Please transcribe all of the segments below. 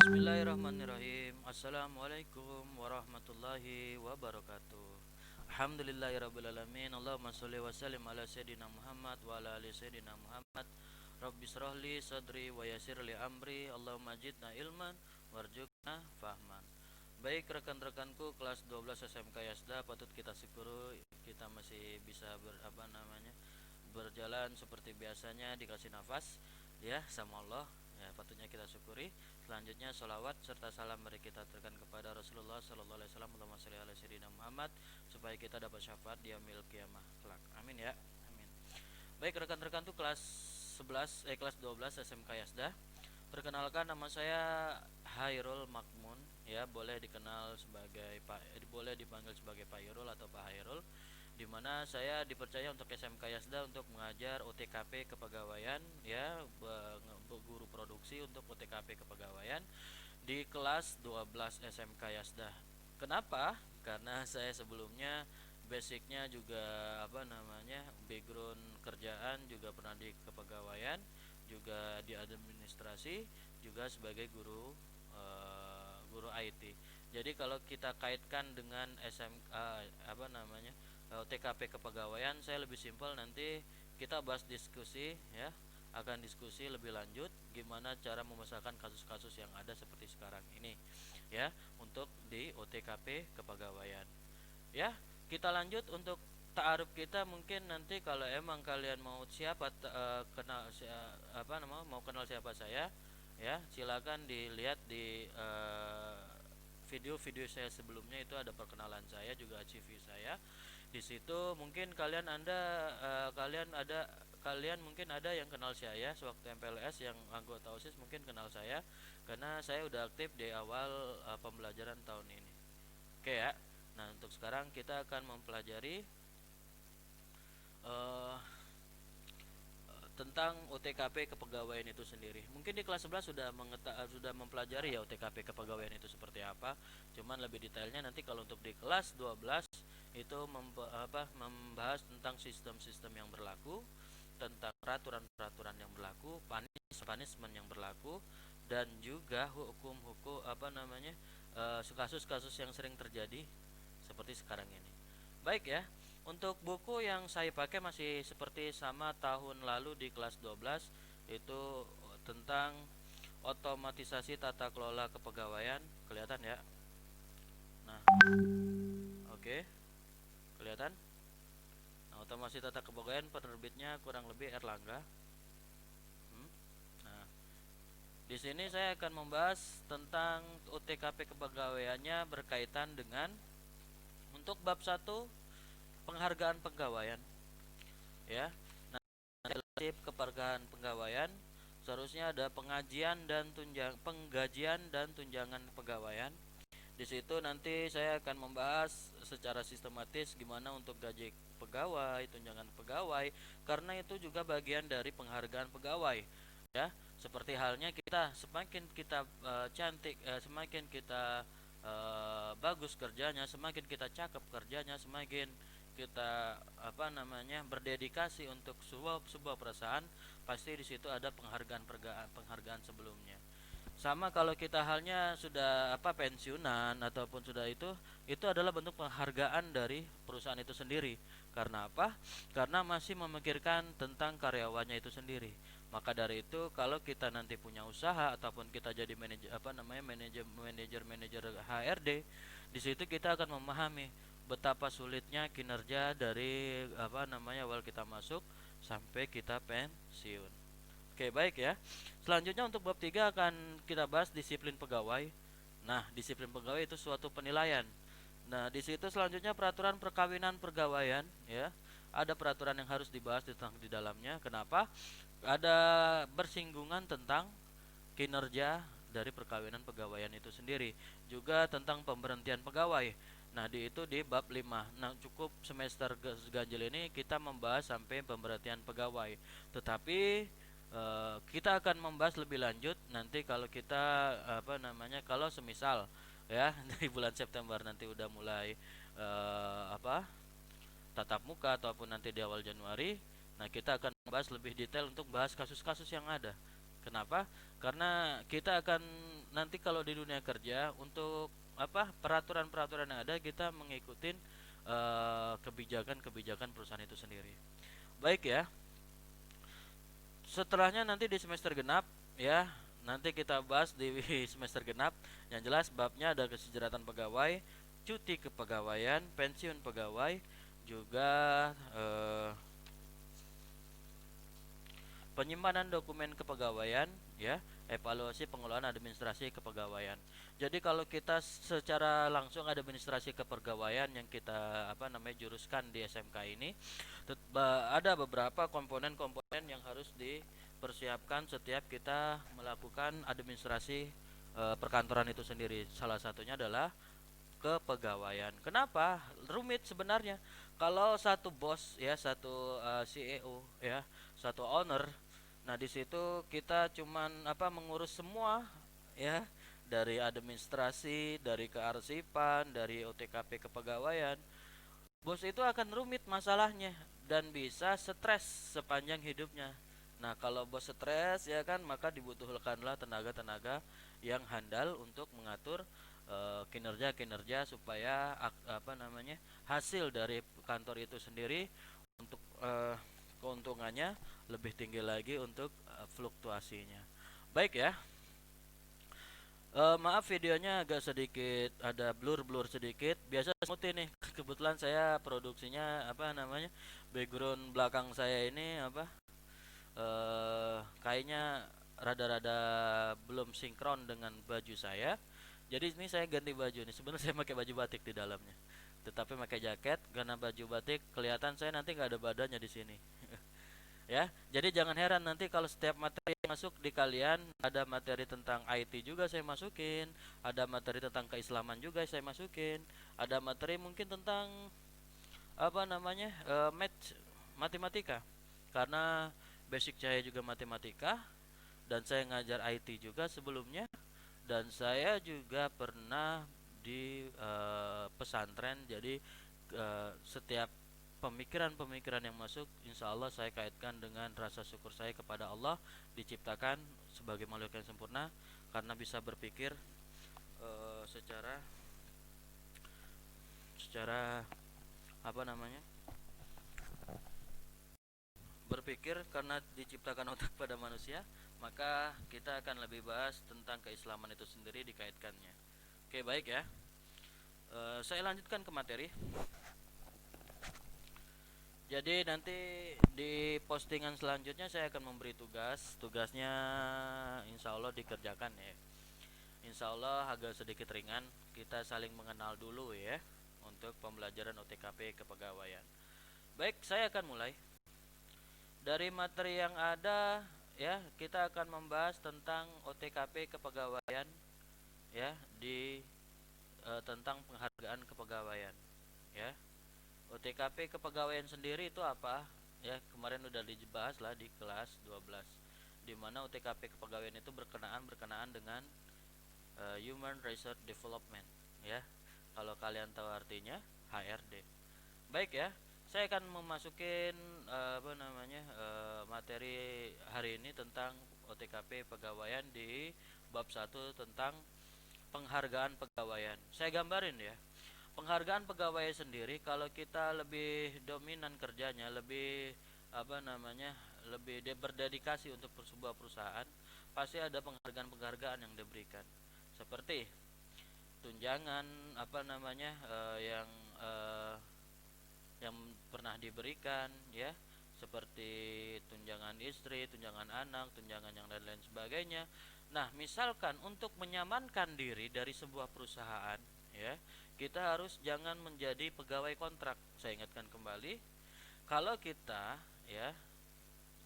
Bismillahirrahmanirrahim. Assalamualaikum warahmatullahi wabarakatuh. Alhamdulillahirrabbilalamin. Allahumma sholli wa sallim ala sayyidina Muhammad wa ala ali sayyidina Muhammad. Rabbi shrahli sadri wa yassirli amri. Allahumma jidna ilman warzuqna fahman. Baik rekan-rekanku kelas 12 SMK Yasda, patut kita syukuri kita masih bisa berjalan seperti biasanya, dikasih nafas ya sama Allah. Ya, patutnya kita syukuri. Selanjutnya sholawat serta salam mari kita aturkan kepada Rasulullah Sallallahu Alaihi Wasallam. Allahumma sholli ala sayyidina Muhammad, supaya kita dapat syafaat di yaumil qiyamah kelak. Amin ya. Amin. Baik rekan-rekan tuh kelas 12 SMK Yasda. Perkenalkan, nama saya Hairul Makmun, ya boleh boleh dipanggil sebagai Pak Hairul atau Pak Hairul, di mana saya dipercaya untuk SMK Yasda untuk mengajar OTKP kepegawaian, ya guru produksi untuk OTKP kepegawaian di kelas 12 SMK Yasda. Kenapa? Karena saya sebelumnya basicnya juga background kerjaan juga pernah di kepegawaian, juga di administrasi, juga sebagai guru IT. Jadi kalau kita kaitkan dengan TKP kepegawaian, saya lebih simpel, nanti kita bahas diskusi ya, akan diskusi lebih lanjut gimana cara memecahkan kasus-kasus yang ada seperti sekarang ini ya, untuk di OTKP kepegawaian. Ya, kita lanjut untuk ta'aruf kita. Mungkin nanti kalau emang kalian mau mau kenal siapa saya, ya silakan dilihat di video-video saya sebelumnya, itu ada perkenalan saya, juga CV saya. Di situ mungkin kalian mungkin ada yang kenal saya sewaktu MPLS, yang anggota OSIS mungkin kenal saya karena saya udah aktif di awal pembelajaran tahun ini. Oke ya. Nah, untuk sekarang kita akan mempelajari tentang OTKP kepegawaian itu sendiri. Mungkin di kelas 11 sudah mempelajari ya OTKP kepegawaian itu seperti apa. Cuman lebih detailnya nanti kalau untuk di kelas 12 itu membahas tentang sistem-sistem yang berlaku, tentang peraturan-peraturan yang berlaku, punishment yang berlaku, dan juga hukum-hukum kasus-kasus yang sering terjadi seperti sekarang ini. Baik ya. Untuk buku yang saya pakai masih seperti sama tahun lalu di kelas 12, itu tentang otomatisasi tata kelola kepegawaian. Kelihatan ya? Nah, oke. Kelihatan? Nah, otomatisasi tata kepegawaian penerbitnya kurang lebih Erlangga. Nah, di sini saya akan membahas tentang OTKP kepegawaiannya berkaitan dengan untuk bab 1 penghargaan pegawaian ya. Nah, relatif kepenghargaan pegawaian seharusnya ada penggajian dan tunjangan pegawaian. Di situ nanti saya akan membahas secara sistematis gimana untuk gaji pegawai, tunjangan pegawai, karena itu juga bagian dari penghargaan pegawai ya. Seperti halnya semakin kita cantik, semakin kita bagus kerjanya, semakin kita cakep kerjanya, semakin kita berdedikasi untuk sebuah perusahaan, pasti di situ ada penghargaan sebelumnya. Sama kalau kita halnya sudah pensiunan ataupun sudah itu adalah bentuk penghargaan dari perusahaan itu sendiri. Karena apa? Karena masih memikirkan tentang karyawannya itu sendiri. Maka dari itu kalau kita nanti punya usaha ataupun kita jadi manajer HRD, di situ kita akan memahami betapa sulitnya kinerja dari awal kita masuk sampai kita pensiun. Oke, baik ya. Selanjutnya untuk bab 3 akan kita bahas disiplin pegawai. Nah, disiplin pegawai itu suatu penilaian. Nah, di situ selanjutnya peraturan perkawinan pegawaian ya. Ada peraturan yang harus dibahas di dalamnya. Kenapa? Ada bersinggungan tentang kinerja dari perkawinan pegawaian itu sendiri. Juga tentang pemberhentian pegawai. Nah, di bab 5. Nah, cukup semester ganjil ini kita membahas sampai pemberhentian pegawai. Tetapi kita akan membahas lebih lanjut nanti kalau kita kalau semisal ya dari bulan September nanti udah mulai tatap muka ataupun nanti di awal Januari. Nah, kita akan membahas lebih detail untuk bahas kasus-kasus yang ada. Kenapa? Karena kita akan nanti kalau di dunia kerja untuk apa peraturan-peraturan yang ada kita mengikuti kebijakan-kebijakan perusahaan itu sendiri. Baik ya. Setelahnya nanti di semester genap ya, nanti kita bahas di semester genap. Yang jelas babnya ada kesejahteraan pegawai, cuti kepegawaian, pensiun pegawai, juga penyimpanan dokumen kepegawaian ya, evaluasi pengelolaan administrasi kepegawaian. Jadi kalau kita secara langsung administrasi kepegawaian yang kita apa namanya juruskan di SMK ini, ada beberapa komponen-komponen yang harus dipersiapkan setiap kita melakukan administrasi perkantoran itu sendiri. Salah satunya adalah kepegawaian. Kenapa? Rumit sebenarnya. Kalau satu bos ya, satu CEO ya, satu owner. Nah, di situ kita cuman apa mengurus semua ya, dari administrasi, dari kearsipan, dari OTKP kepegawaian. Bos itu akan rumit masalahnya dan bisa stres sepanjang hidupnya. Nah, kalau bos stres ya kan, maka dibutuhkanlah tenaga-tenaga yang handal untuk mengatur kinerja-kinerja supaya apa namanya hasil dari kantor itu sendiri untuk keuntungannya lebih tinggi lagi untuk fluktuasinya. Baik ya. Maaf videonya agak sedikit ada blur sedikit. Biasa smooth ini. Kebetulan saya produksinya apa namanya background belakang saya ini apa kayaknya rada-rada belum sinkron dengan baju saya. Jadi ini saya ganti baju nih. Sebenarnya saya pakai baju batik di dalamnya, tetapi pakai jaket karena baju batik kelihatan saya nanti nggak ada badannya di sini. Ya, jadi jangan heran nanti kalau setiap materi yang masuk di kalian ada materi tentang IT juga saya masukin, ada materi tentang keislaman juga saya masukin, ada materi mungkin tentang apa namanya math, matematika, karena basic saya juga matematika dan saya ngajar IT juga sebelumnya, dan saya juga pernah di pesantren. Jadi setiap pemikiran-pemikiran yang masuk insya Allah saya kaitkan dengan rasa syukur saya kepada Allah diciptakan sebagai makhluk yang sempurna karena bisa berpikir secara secara apa namanya berpikir karena diciptakan otak pada manusia, maka kita akan lebih bahas tentang keislaman itu sendiri dikaitkannya. Oke, baik ya. Saya lanjutkan ke materi. Jadi nanti di postingan selanjutnya saya akan memberi tugas. Tugasnya insya Allah dikerjakan ya. Insya Allah agak sedikit ringan. Kita saling mengenal dulu ya untuk pembelajaran OTKP kepegawaian. Baik, saya akan mulai. Dari materi yang ada ya, kita akan membahas tentang OTKP kepegawaian ya di tentang penghargaan kepegawaian ya. OTKP kepegawaian sendiri itu apa? Ya, kemarin udah dibahas lah di kelas 12. Di mana OTKP kepegawaian itu berkenaan dengan Human Resource Development ya. Kalau kalian tahu artinya HRD. Baik ya. Saya akan memasukin apa namanya materi hari ini tentang OTKP pegawaian di bab 1 tentang penghargaan pegawaian. Saya gambarin ya. Penghargaan pegawai sendiri kalau kita lebih dominan kerjanya, lebih apa namanya, lebih berdedikasi untuk sebuah perusahaan, pasti ada penghargaan-penghargaan yang diberikan. Seperti tunjangan apa namanya yang pernah diberikan ya, seperti tunjangan istri, tunjangan anak, tunjangan yang lain-lain sebagainya. Nah, misalkan untuk menyamankan diri dari sebuah perusahaan ya, kita harus jangan menjadi pegawai kontrak. Saya ingatkan kembali, kalau kita ya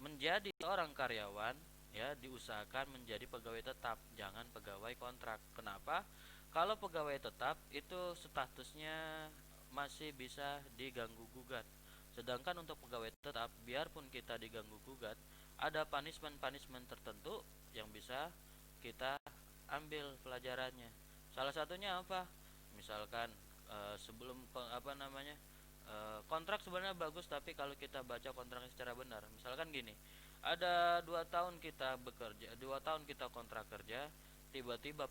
menjadi orang karyawan ya diusahakan menjadi pegawai tetap, jangan pegawai kontrak. Kenapa? Kalau pegawai tetap itu statusnya masih bisa diganggu gugat. Sedangkan untuk pegawai tetap, biarpun kita diganggu gugat, ada punishment tertentu yang bisa kita ambil pelajarannya. Salah satunya apa? Misalkan sebelum apa namanya kontrak sebenarnya bagus, tapi kalau kita baca kontraknya secara benar, misalkan gini, ada 2 tahun kita bekerja, 2 tahun kita kontrak kerja, tiba-tiba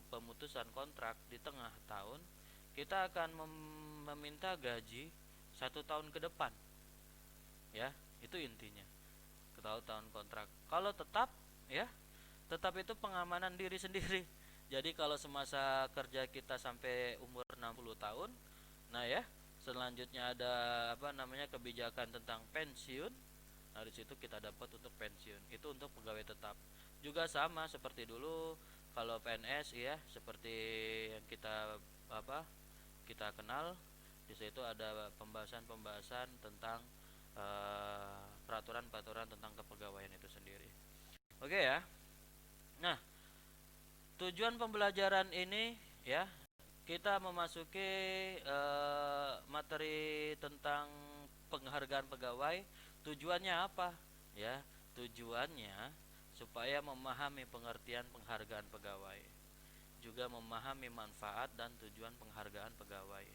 pemutusan kontrak di tengah tahun, kita akan meminta gaji 1 tahun ke depan, ya itu intinya. Ke tahun kontrak. Kalau tetap, ya tetap itu pengamanan diri sendiri. Jadi kalau semasa kerja kita sampai umur 60 tahun, nah ya, selanjutnya ada kebijakan tentang pensiun. Nah, di situ kita dapat untuk pensiun. Itu untuk pegawai tetap. Juga sama seperti dulu kalau PNS, ya, seperti yang kita kenal. Di situ ada pembahasan-pembahasan tentang peraturan-peraturan tentang kepegawaian itu sendiri. Oke ya. Nah, tujuan pembelajaran ini, ya, kita memasuki materi tentang penghargaan pegawai. Tujuannya apa? Ya, tujuannya supaya memahami pengertian penghargaan pegawai, juga memahami manfaat dan tujuan penghargaan pegawai,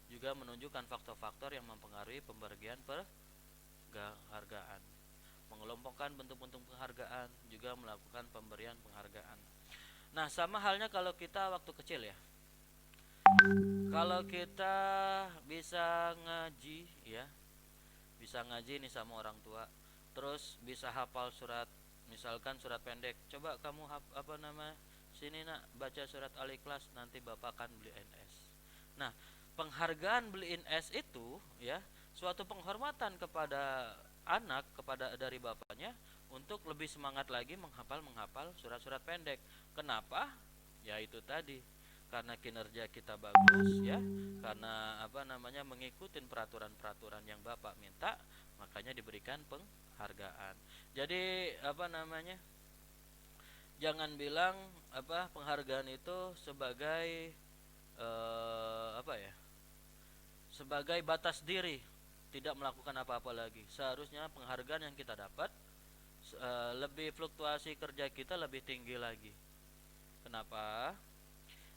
juga menunjukkan faktor-faktor yang mempengaruhi pemberian penghargaan, mengelompokkan bentuk-bentuk penghargaan, juga melakukan pemberian penghargaan. Nah, sama halnya kalau kita waktu kecil, ya. Kalau kita bisa ngaji, ya, bisa ngaji nih sama orang tua, terus bisa hafal surat, misalkan surat pendek. Coba kamu sini nak baca surat Al-Ikhlas, nanti bapak akan beliin es. Nah, penghargaan beliin es itu, ya, suatu penghormatan kepada anak, kepada dari bapaknya, untuk lebih semangat lagi menghafal surat-surat pendek. Kenapa? Ya itu tadi, karena kinerja kita bagus, ya, karena mengikuti peraturan-peraturan yang bapak minta, makanya diberikan penghargaan. Jadi jangan bilang penghargaan itu sebagai sebagai batas diri, tidak melakukan apa-apa lagi. Seharusnya penghargaan yang kita dapat lebih fluktuasi kerja kita lebih tinggi lagi. Kenapa?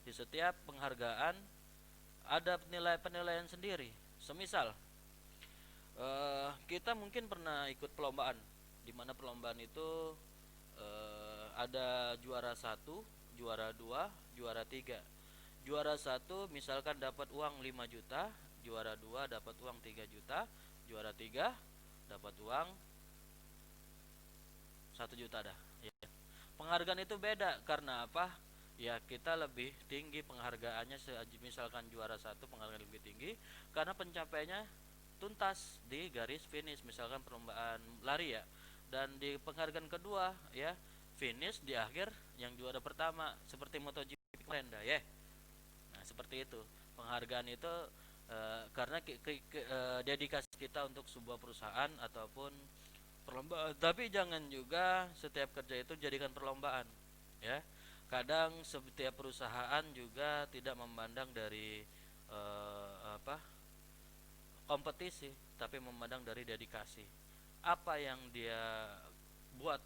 Di setiap penghargaan ada penilaian sendiri. Semisal kita mungkin pernah ikut perlombaan, di mana perlombaan itu ada juara 1, juara 2, juara 3. Juara 1 misalkan dapat uang 5 juta, juara 2 dapat uang 3 juta, juara 3 dapat uang 1 juta dah, ya. Penghargaan itu beda karena apa? Ya kita lebih tinggi penghargaannya. Misalkan juara 1 penghargaan lebih tinggi karena pencapaiannya tuntas di garis finish, misalkan perlombaan lari, ya. Dan di penghargaan kedua, ya, finish di akhir yang juara pertama, seperti MotoGP kemarin dah, ya. Nah, seperti itu. Penghargaan itu karena dedikasi kita untuk sebuah perusahaan ataupun perlombaan. Tapi jangan juga setiap kerja itu jadikan perlombaan, ya. Kadang setiap perusahaan juga tidak memandang dari kompetisi, tapi memandang dari dedikasi. Apa yang dia buat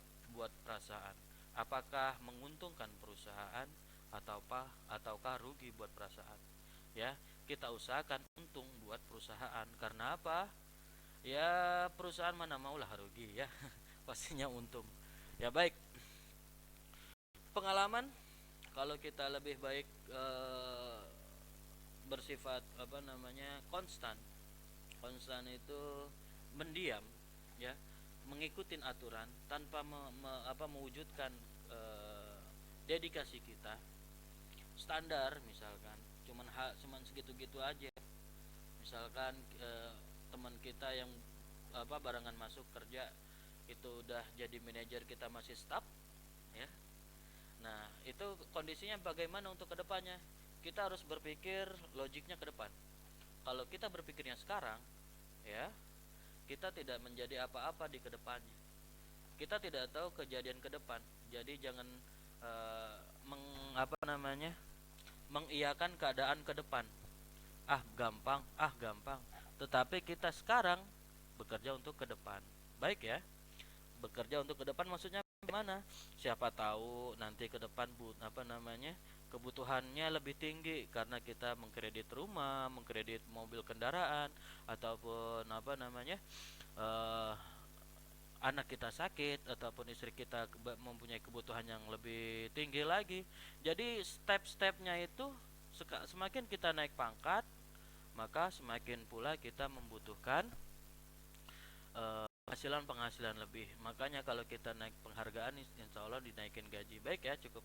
perasaan, apakah menguntungkan perusahaan ataukah rugi buat perusahaan, ya. Kita usahakan untung buat perusahaan. Karena apa? Ya perusahaan mana maulah rugi, ya. Pastinya untung. Ya baik. Pengalaman, kalau kita lebih baik bersifat konstan. Konstan itu mendiam, ya, mengikuti aturan tanpa mewujudkan dedikasi kita. Standar misalkan cuman segitu-gitu aja. Misalkan teman kita yang barengan masuk kerja itu udah jadi manajer, kita masih staff, ya. Nah, itu kondisinya bagaimana untuk kedepannya? Kita harus berpikir logiknya ke depan. Kalau kita berpikirnya sekarang, ya, kita tidak menjadi apa-apa di kedepannya. Kita tidak tahu kejadian ke depan. Jadi jangan mengiyakan keadaan ke depan. Gampang. Tetapi kita sekarang bekerja untuk ke depan. Baik, ya. Bekerja untuk ke depan maksudnya gimana? Siapa tahu nanti ke depan kebutuhannya lebih tinggi karena kita mengkredit rumah, mengkredit mobil kendaraan, ataupun anak kita sakit ataupun istri kita mempunyai kebutuhan yang lebih tinggi lagi. Jadi step-stepnya itu semakin kita naik pangkat, maka semakin pula kita membutuhkan penghasilan lebih. Makanya kalau kita naik penghargaan, insya Allah dinaikin gaji. Baik ya, cukup